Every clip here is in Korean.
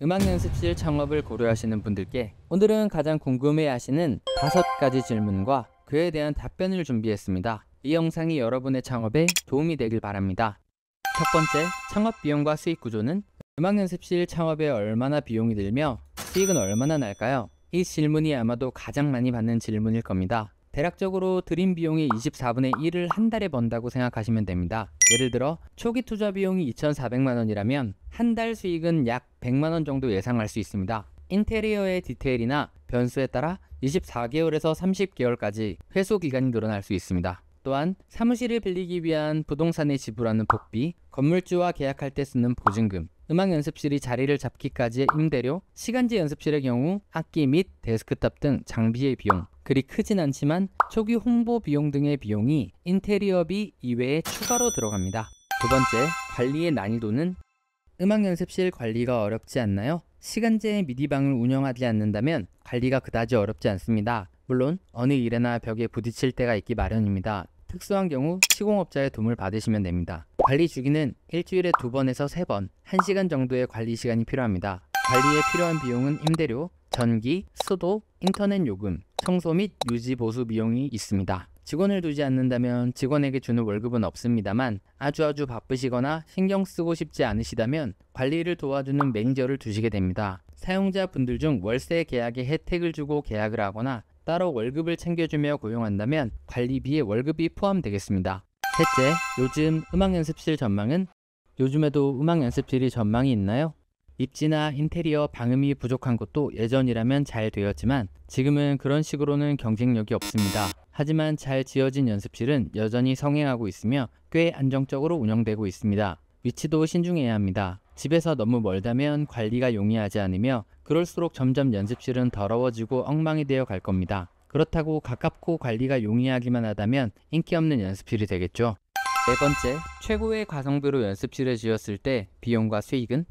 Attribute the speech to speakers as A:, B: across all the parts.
A: 음악연습실 창업을 고려하시는 분들께 오늘은 가장 궁금해하시는 5가지 질문과 그에 대한 답변을 준비했습니다. 이 영상이 여러분의 창업에 도움이 되길 바랍니다. 첫 번째, 창업 비용과 수익 구조는 음악연습실 창업에 얼마나 비용이 들며 수익은 얼마나 날까요? 이 질문이 아마도 가장 많이 받는 질문일 겁니다. 대략적으로 들인 비용의 24분의 1을 한 달에 번다고 생각하시면 됩니다. 예를 들어 초기 투자 비용이 2,400만 원이라면 한 달 수익은 약 100만 원 정도 예상할 수 있습니다. 인테리어의 디테일이나 변수에 따라 24개월에서 30개월까지 회수 기간이 늘어날 수 있습니다. 또한 사무실을 빌리기 위한 부동산에 지불하는 복비, 건물주와 계약할 때 쓰는 보증금, 음악 연습실이 자리를 잡기까지의 임대료, 시간제 연습실의 경우 악기 및 데스크탑 등 장비의 비용, 그리 크진 않지만 초기 홍보 비용 등의 비용이 인테리어비 이외에 추가로 들어갑니다. 두 번째, 관리의 난이도는 음악 연습실 관리가 어렵지 않나요? 시간제 미디방을 운영하지 않는다면 관리가 그다지 어렵지 않습니다. 물론 어느 일에나 벽에 부딪힐 때가 있기 마련입니다. 특수한 경우 시공업자의 도움을 받으시면 됩니다. 관리 주기는 일주일에 2번에서 3번, 1시간 정도의 관리 시간이 필요합니다. 관리에 필요한 비용은 임대료, 전기, 수도, 인터넷 요금, 청소 및 유지 보수 비용이 있습니다. 직원을 두지 않는다면 직원에게 주는 월급은 없습니다만 아주 바쁘시거나 신경 쓰고 싶지 않으시다면 관리를 도와주는 매니저를 두시게 됩니다. 사용자분들 중 월세 계약에 혜택을 주고 계약을 하거나 따로 월급을 챙겨주며 고용한다면 관리비에 월급이 포함되겠습니다. 셋째, 요즘 음악연습실 전망은? 요즘에도 음악연습실이 전망이 있나요? 입지나 인테리어 방음이 부족한 곳도 예전이라면 잘 되었지만 지금은 그런 식으로는 경쟁력이 없습니다. 하지만 잘 지어진 연습실은 여전히 성행하고 있으며 꽤 안정적으로 운영되고 있습니다. 위치도 신중해야 합니다. 집에서 너무 멀다면 관리가 용이하지 않으며 그럴수록 점점 연습실은 더러워지고 엉망이 되어 갈 겁니다. 그렇다고 가깝고 관리가 용이하기만 하다면 인기 없는 연습실이 되겠죠. 네 번째, 최고의 가성비로 연습실을 지었을 때 비용과 수익은?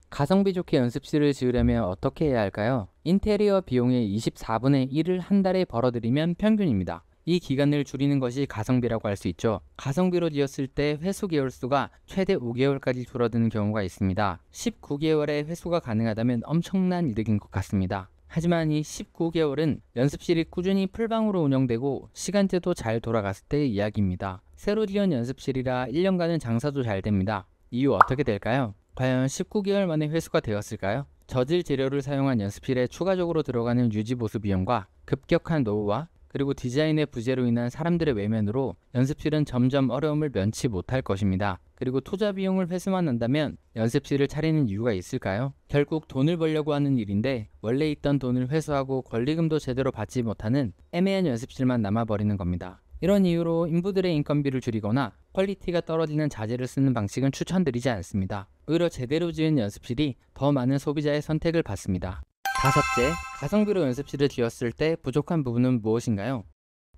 A: 가성비 좋게 연습실을 지으려면 어떻게 해야 할까요? 인테리어 비용의 24분의 1을 한 달에 벌어들이면 평균입니다. 이 기간을 줄이는 것이 가성비라고 할 수 있죠. 가성비로 지었을 때 회수 개월 수가 최대 5개월까지 줄어드는 경우가 있습니다. 19개월의 회수가 가능하다면 엄청난 이득인 것 같습니다. 하지만 이 19개월은 연습실이 꾸준히 풀방으로 운영되고 시간제도 잘 돌아갔을 때의 이야기입니다. 새로 지은 연습실이라 1년간은 장사도 잘 됩니다. 이유 어떻게 될까요? 과연 19개월 만에 회수가 되었을까요? 저질 재료를 사용한 연습실에 추가적으로 들어가는 유지 보수 비용과 급격한 노후화 그리고 디자인의 부재로 인한 사람들의 외면으로 연습실은 점점 어려움을 면치 못할 것입니다. 그리고 투자 비용을 회수만 한다면 연습실을 차리는 이유가 있을까요? 결국 돈을 벌려고 하는 일인데 원래 있던 돈을 회수하고 권리금도 제대로 받지 못하는 애매한 연습실만 남아버리는 겁니다. 이런 이유로 인부들의 인건비를 줄이거나 퀄리티가 떨어지는 자재를 쓰는 방식은 추천드리지 않습니다. 오히려 제대로 지은 연습실이 더 많은 소비자의 선택을 받습니다. 다섯째, 가성비로 연습실을 지었을 때 부족한 부분은 무엇인가요?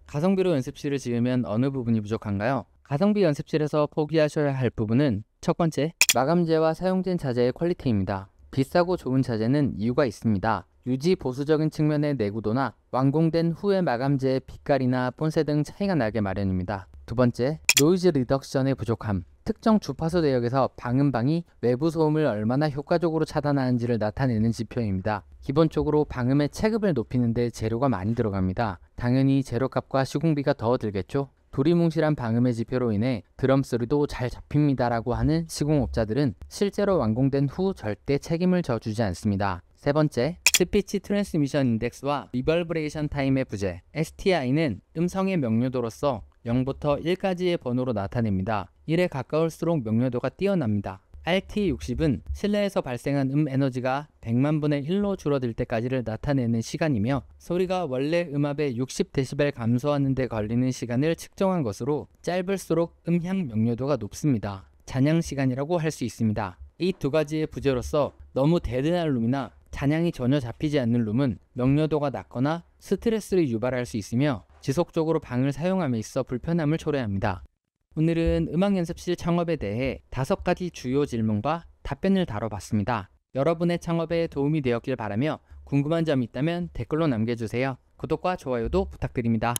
A: 가성비로 연습실을 지으면 어느 부분이 부족한가요? 가성비 연습실에서 포기하셔야 할 부분은 첫 번째, 마감재와 사용된 자재의 퀄리티입니다. 비싸고 좋은 자재는 이유가 있습니다. 유지 보수적인 측면의 내구도나 완공된 후의 마감재의 빛깔이나 본세 등 차이가 나게 마련입니다. 두 번째, 노이즈 리덕션의 부족함. 특정 주파수 대역에서 방음방이 외부 소음을 얼마나 효과적으로 차단하는지를 나타내는 지표입니다. 기본적으로 방음의 체급을 높이는 데 재료가 많이 들어갑니다. 당연히 재료값과 시공비가 더 들겠죠. 두리뭉실한 방음의 지표로 인해 드럼 소리도 잘 잡힙니다라고 하는 시공업자들은 실제로 완공된 후 절대 책임을 져주지 않습니다. 세 번째, 스피치 트랜스미션 인덱스와 리버브레이션 타임의 부재. STI는 음성의 명료도로서 0부터 1까지의 번호로 나타냅니다. 1에 가까울수록 명료도가 뛰어납니다. RT60은 실내에서 발생한 에너지가 100만 분의 1로 줄어들 때까지를 나타내는 시간이며 소리가 원래 음압의 60dB 감소하는 데 걸리는 시간을 측정한 것으로 짧을수록 음향 명료도가 높습니다. 잔향 시간이라고 할 수 있습니다. 이 두 가지의 부재로서 너무 대든한 룸이나 잔향이 전혀 잡히지 않는 룸은 명료도가 낮거나 스트레스를 유발할 수 있으며 지속적으로 방을 사용함에 있어 불편함을 초래합니다. 오늘은 음악연습실 창업에 대해 5가지 주요 질문과 답변을 다뤄봤습니다. 여러분의 창업에 도움이 되었길 바라며 궁금한 점이 있다면 댓글로 남겨주세요. 구독과 좋아요도 부탁드립니다.